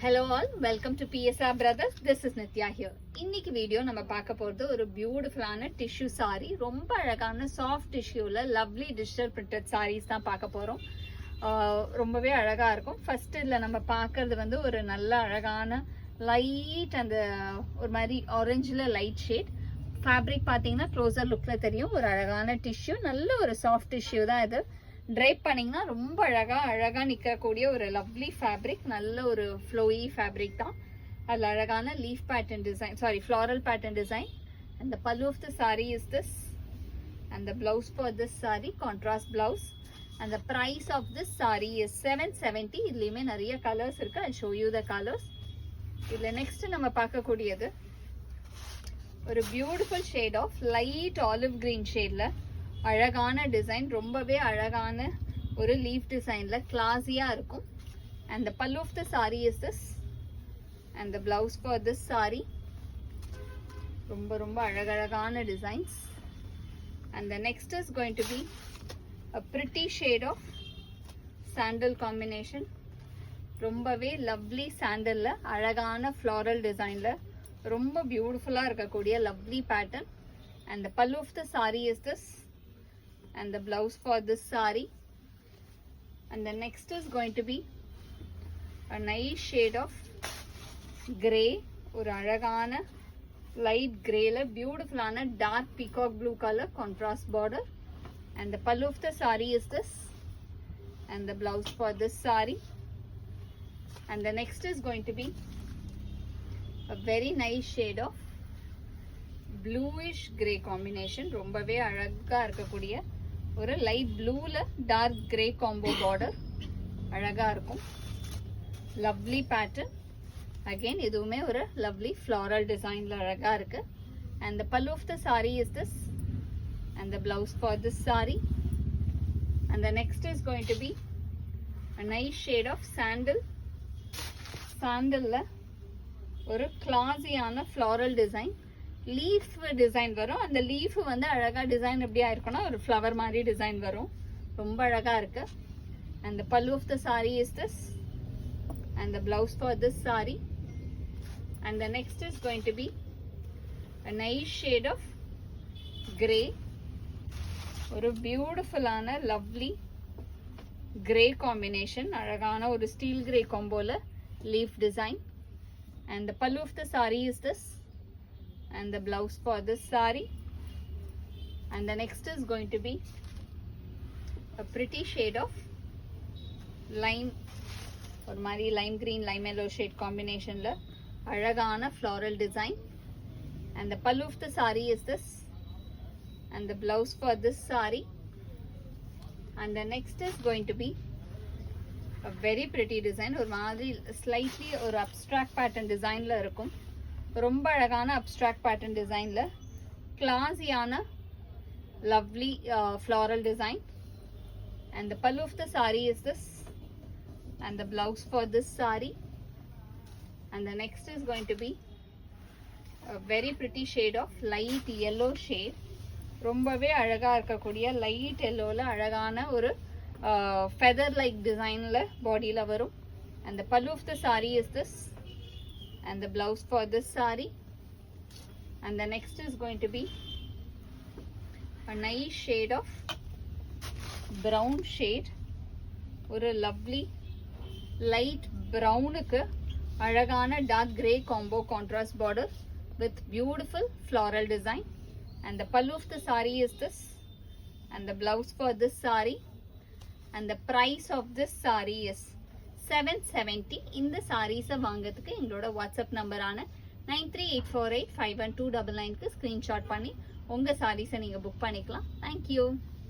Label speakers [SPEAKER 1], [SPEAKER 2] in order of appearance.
[SPEAKER 1] Hello all, welcome to PSR Brothers. This is Nitya here. இன்னைக்கு video நம்ம பார்க்க போறது ஒரு பியூட்டிஃபுல்லான டிஷ்யூ சாரி. ரொம்ப அழகான சாஃப்ட் டிஷ்யூல லவ்லி டிஜிட்டல் பிரிண்டட் சாரீஸ் தான் பார்க்க போறோம். ரொம்பவே அழகா இருக்கும். ஃபர்ஸ்ட் இதுல நம்ம பார்க்கிறது வந்து ஒரு நல்ல அழகான லைட் அந்த ஒரு மாதிரி ஆரஞ்சுல லைட் ஷேட். ஃபேப்ரிக் பார்த்தீங்கன்னா க்ளோசர் லுக்ல தெரியும். ஒரு அழகான டிஷ்யூ, நல்ல ஒரு சாஃப்ட் டிஷ்யூ தான் இது. ட்ரைப் பண்ணிங்கன்னா ரொம்ப அழகாக நிற்கக்கூடிய ஒரு லவ்லி ஃபேப்ரிக், நல்ல ஒரு ஃப்ளோயி ஃபேப்ரிக் தான். அதில் அழகான leaf pattern design, floral pattern design. And the pallu of the sari is this. And the blouse for this sari contrast blouse. And the price of this sari is 770. இதுலேயுமே நிறைய கலர்ஸ் இருக்குது. I show you the colours. இதில் next நம்ம பார்க்கக்கூடியது ஒரு beautiful shade of light olive green ஷேடில் அழகான design, ரொம்பவே அழகான ஒரு லீஃப் டிசைன்ல கிளாஸியா இருக்கும். And the pallu of the sari is this. And the blouse for this sari ரொம்ப அழகழகான designs. And the next is going to be a pretty shade of sandal combination. ரொம்பவே லவ்லி சாண்டல்ல அழகான ஃப்ளாரல் டிசைன்ல ரொம்ப பியூட்டிஃபுல்லா இருக்கக்கூடிய lovely pattern. And the pallu of the sari is this. And the blouse for this saree. And the next is going to be a nice shade of grey, or alagana light grey la beautiful ana dark peacock blue color contrast border. And the pallu of the saree is this. And the blouse for this saree. And the next is going to be a very nice shade of bluish grey combination. ரொம்பவே அழகா இருக்கக்கூடிய ஒரு light ப்ளூல dark grey combo border அழகா இருக்கும். Lovely pattern. Again இதுவுமே ஒரு lovely floral டிசைன்ல அழகா இருக்கு. And the pallu of the sari is this. And the blouse for this sari. And the next is going to be a nice shade of சாண்டல்ல ஒரு கிளாஸியான ஃப்ளாரல் டிசைன், லீஃப் டிசைன் வரும். அந்த லீஃப் வந்து அழகா டிசைன் எப்படி ஆயிருக்கும்னா ஒரு ஃப்ளவர் மாதிரி டிசைன் வரும். ரொம்ப அழகா இருக்கு. And the pallu of the sari is this. And the blouse for this sari. And the next is going to be a nice shade of grey. ஒரு பியூட்டிஃபுல்லான லவ்லி கிரே காம்பினேஷன், அழகான ஒரு ஸ்டீல் கிரே காம்போல leaf design. And the pallu of the sari is this. And the blouse for this saree. And the next is going to be a pretty shade of lime, or mari lime green lime yellow shade combination la alagana floral design. And the pallu of the saree is this. And the blouse for this saree. And the next is going to be a very pretty design, or mari slightly or abstract pattern design la irukum. ரொம்ப அழகான abstract pattern டிசைன்ல கிளாஸியான lovely floral design. And the pallu of the sari is this. And the blouse for this sari. And the next is going to be very pretty shade of light yellow shade. ரொம்பவே அழகா இருக்கக்கூடிய light எல்லோல அழகான ஒரு feather like டிசைன்ல பாடியில வரும். And the pallu of the sari is this. And the blouse for this saree. And the next is going to be a nice shade of brown shade, or a lovely light brown ku alagana dark grey combo contrast border with beautiful floral design. And the pallu of the saree is this. And the blouse for this saree. And the price of this saree is 770. இந்த சாரீஸை வாங்கிறதுக்கு எங்களோட WhatsApp நம்பரான 9384851299க்கு screenshot பண்ணி உங்கள் சாரீஸை நீங்கள் book பண்ணிக்கலாம். Thank you.